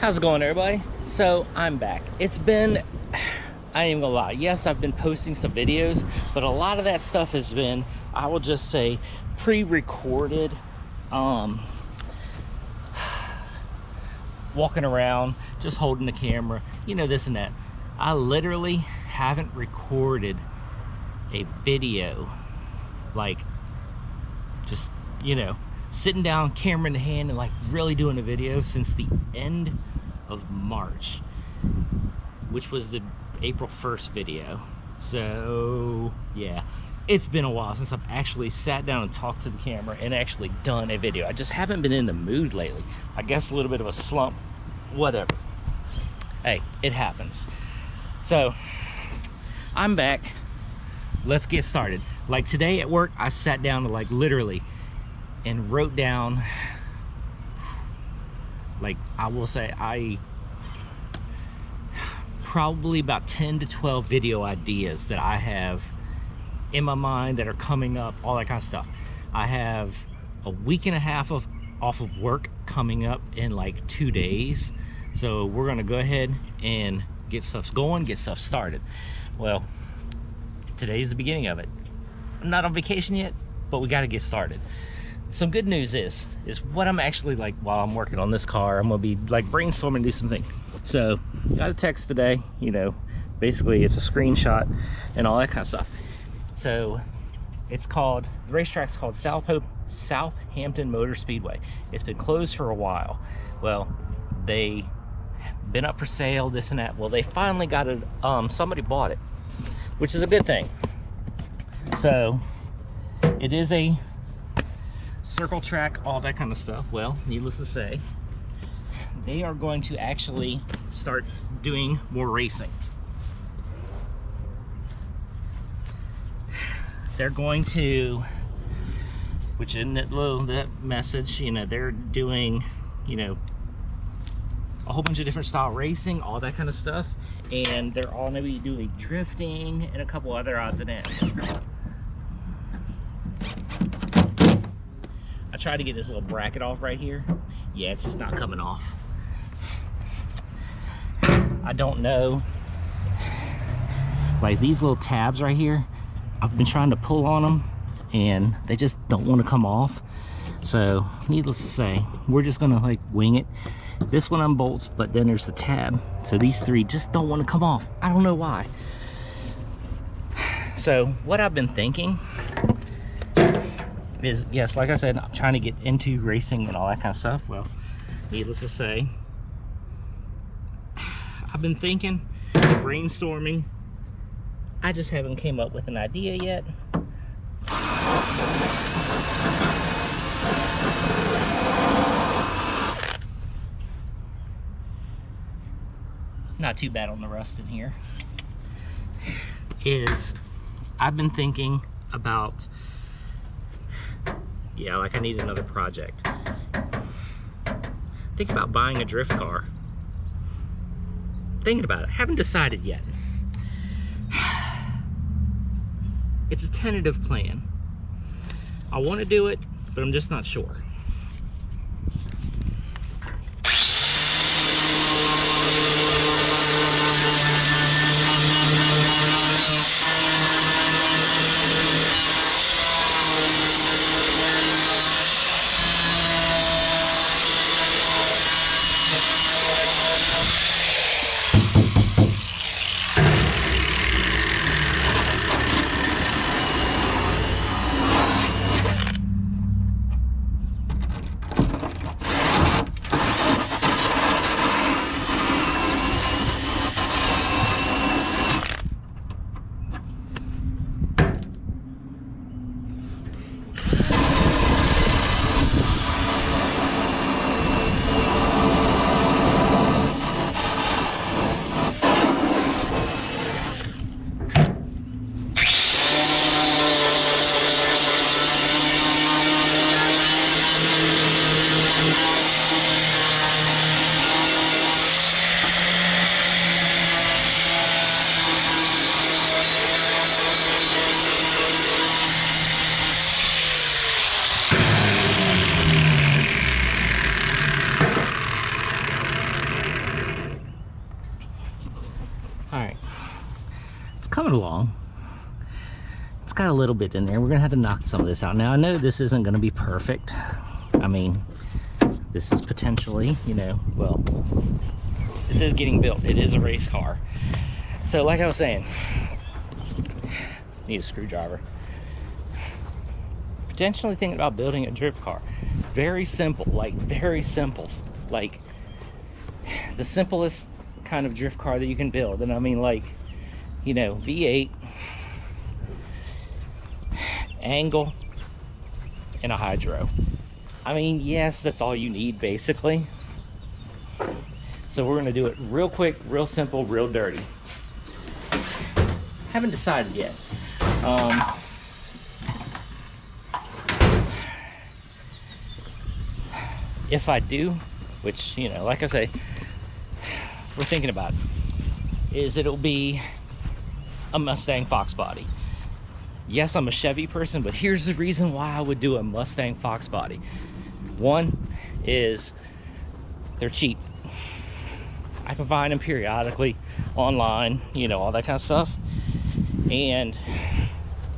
How's it going, everybody? So I'm back. It's been, I ain't even gonna lie, yes, I've been posting some videos, but a lot of that stuff has been, I will just say, pre-recorded, walking around, just holding the camera, you know, this and that. I literally haven't recorded a video, like, just, you know, sitting down, camera in the hand, and like really doing a video since the end of March, which was the April 1st video. So yeah, it's been a while since I've actually sat down and talked to the camera and actually done a video. I just haven't been in the mood lately. I guess a little bit of a slump, whatever. Hey, it happens. So I'm back. Let's get started. Like today at work, I sat down to like literally and wrote down, like, I will say, I probably about 10 to 12 video ideas that I have in my mind that are coming up, all that kind of stuff. I have a week and a half off of work coming up in like 2 days, so we're gonna go ahead and get stuff going, get stuff started. Well, today's the beginning of it. I'm not on vacation yet, but we got to get started. Some good news is what I'm actually, like, while I'm working on this car, I'm gonna be like brainstorming, do something. So got a text today, you know, basically it's a screenshot and all that kind of stuff. So it's called, the racetrack's called Southampton Motor Speedway. It's been closed for a while. Well, they been up for sale, this and that. Well, they finally got it, somebody bought it, which is a good thing. So it is a circle track, all that kind of stuff. Well, needless to say, they are going to actually start doing more racing. They're going to, which in that little, that message, you know, they're doing, you know, a whole bunch of different style racing, all that kind of stuff, and they're all going to be doing drifting and a couple other odds and ends. I tried to get this little bracket off right here. Yeah, it's just not coming off. I don't know. Like these little tabs right here, I've been trying to pull on them and they just don't want to come off. So needless to say, we're just gonna like wing it. This one unbolts, but then there's the tab. So these three just don't want to come off. I don't know why. So what I've been thinking is, yes, like I said, I'm trying to get into racing and all that kind of stuff. Well, needless to say, I've been thinking, brainstorming. I just haven't came up with an idea yet. Not too bad on the rust in here. I've been thinking about, yeah, like I need another project. Think about buying a drift car. Thinking about it, haven't decided yet. It's a tentative plan. I want to do it, but I'm just not sure. All right, it's coming along. It's got a little bit in there. We're gonna have to knock some of this out. Now I know this isn't gonna be perfect. I mean, this is potentially, you know, well, this is getting built. It is a race car. So like I was saying, need a screwdriver. Potentially thinking about building a drift car. Very simple, like very simple. Like the simplest kind of drift car that you can build. And I mean, like, you know, V8, angle, and a hydro. I mean, yes, that's all you need basically. So we're gonna do it real quick, real simple, real dirty. Haven't decided yet. If I do, which, you know, like I say, we're thinking about it, is it'll be a Mustang Fox body. Yes, I'm a Chevy person, but here's the reason why I would do a Mustang Fox body. One is they're cheap. I can find them periodically online, you know, all that kind of stuff. And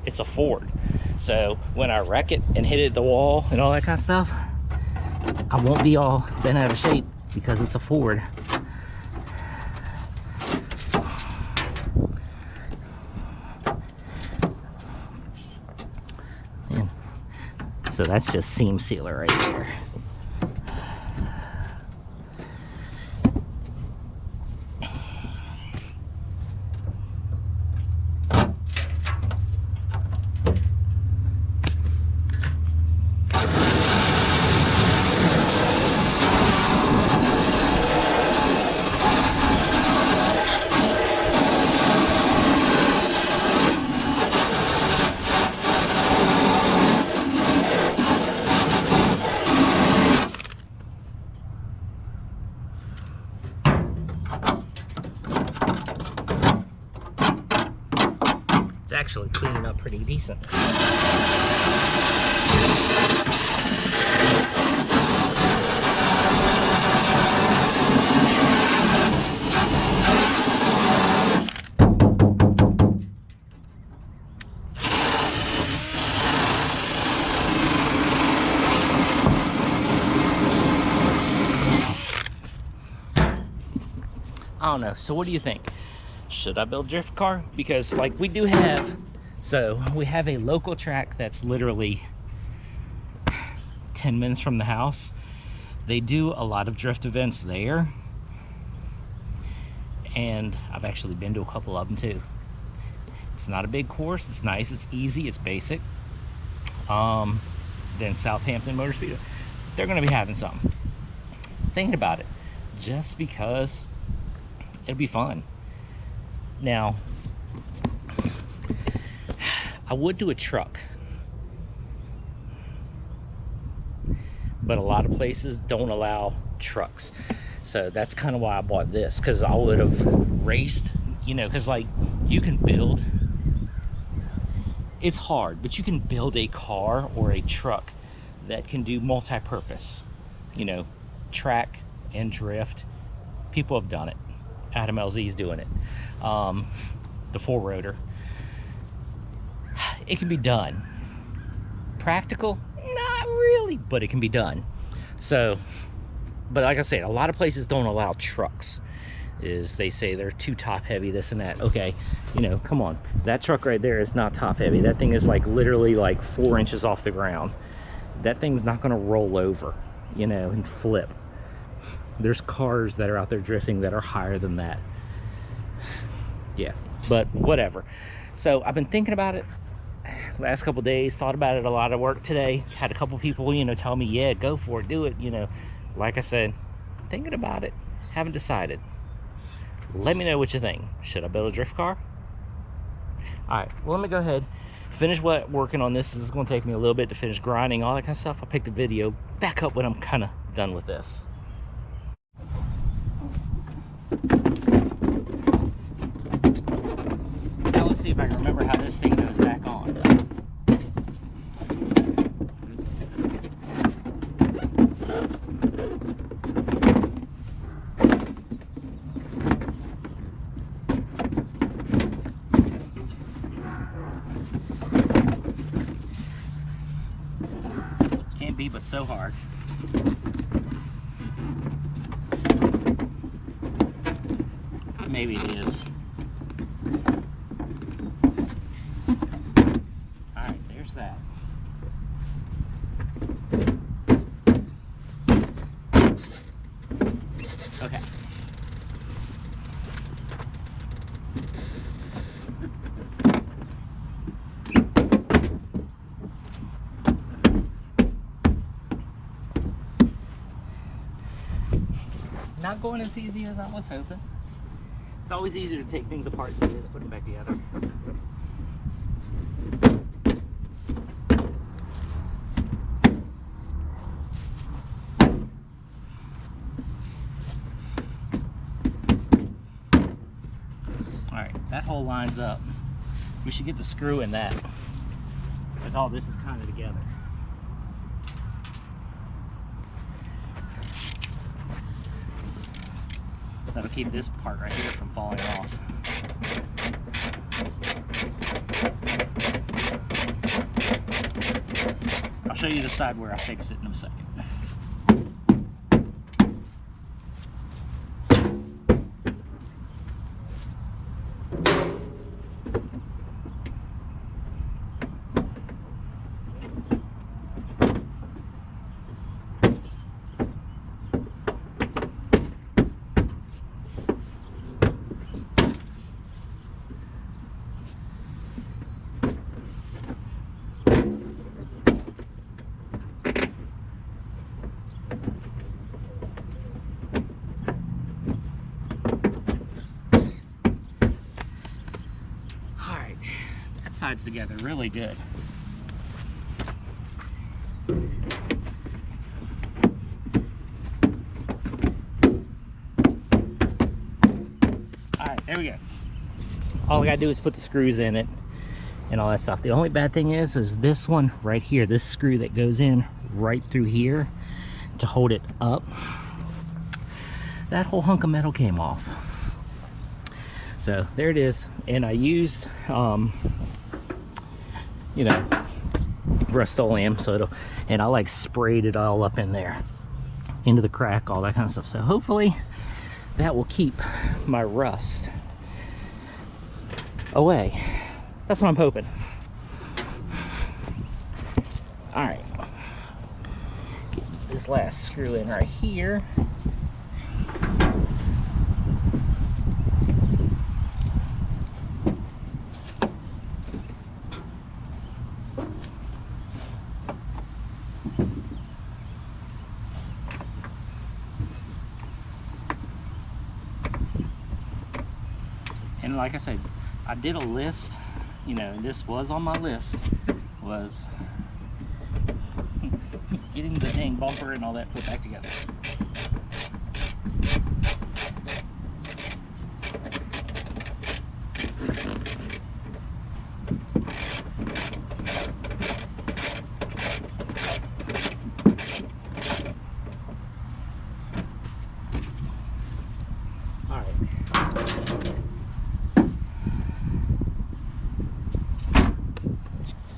it's a Ford. So when I wreck it and hit it at the wall and all that kind of stuff, I won't be all bent out of shape because it's a Ford. And so that's just seam sealer right there. Actually cleaning up pretty decent. I don't know, so what do you think? Should I build a drift car? Because like we do have, so we have a local track that's literally 10 minutes from the house. They do a lot of drift events there. And I've actually been to a couple of them too. It's not a big course, it's nice, it's easy, it's basic. Then Southampton Motor Speedway, they're gonna be having something. Thinking about it, just because it'll be fun. Now, I would do a truck, but a lot of places don't allow trucks. So that's kind of why I bought this, because I would have raced, you know, because like you can build, it's hard, but you can build a car or a truck that can do multi-purpose, you know, track and drift. People have done it. Adam LZ's doing it. The four-rotor. It can be done. Practical? Not really, but it can be done. So, but like I said, a lot of places don't allow trucks. They say they're too top heavy, this and that. Okay, you know, come on. That truck right there is not top heavy. That thing is like literally like 4 inches off the ground. That thing's not gonna roll over, you know, and flip. There's cars that are out there drifting that are higher than that. Yeah, but whatever. So I've been thinking about it last couple days, thought about it a lot at work today. Had a couple people, you know, tell me, yeah, go for it, do it, you know. Like I said, thinking about it, haven't decided. Let me know what you think. Should I build a drift car? All right, well, let me go ahead, finish working on this. This is gonna take me a little bit to finish grinding, all that kind of stuff. I'll pick the video back up when I'm kind of done with this. Now let's see if I can remember how this thing goes back on. it's so hard. Maybe it is. Alright, there's that. Okay. Not going as easy as I was hoping. It's always easier to take things apart than it is put them back together. Alright, that hole lines up. We should get the screw in that, because all this is kind of together. That'll keep this part right here from falling off. I'll show you the side where I fix it in a second. Sides together really good. All right, there we go. All I gotta do is put the screws in it and all that stuff. The only bad thing is this one right here, this screw that goes in right through here to hold it up. That whole hunk of metal came off. So there it is, and I used you know, Rust-Oleum, so it'll, and I like sprayed it all up in there into the crack, all that kind of stuff. So hopefully that will keep my rust away. That's what I'm hoping. All right, get this last screw in right here. And like I said, I did a list, you know, this was on my list, was getting the dang bumper and all that put back together.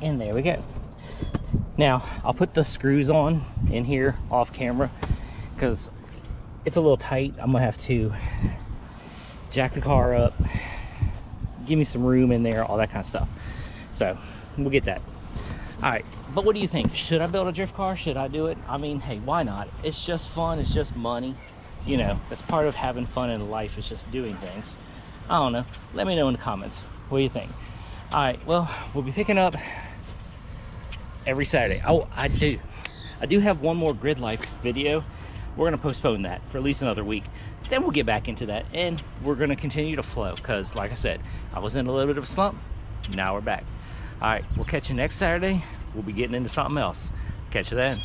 And there we go. Now I'll put the screws on in here off camera because it's a little tight. I'm gonna have to jack the car up, give me some room in there, all that kind of stuff. So we'll get that. All right, but what do you think? Should I build a drift car? Should I do it? I mean, hey, why not? It's just fun, it's just money. You know, that's part of having fun in life, is just doing things. I don't know, let me know in the comments. What do you think? All right, well, we'll be picking up every Saturday. Oh, I do have one more grid life video. We're gonna postpone that for at least another week. Then we'll get back into that, and we're gonna continue to flow, because like I said, I was in a little bit of a slump. Now we're back. All right, we'll catch you next Saturday. We'll be getting into something else. Catch you then.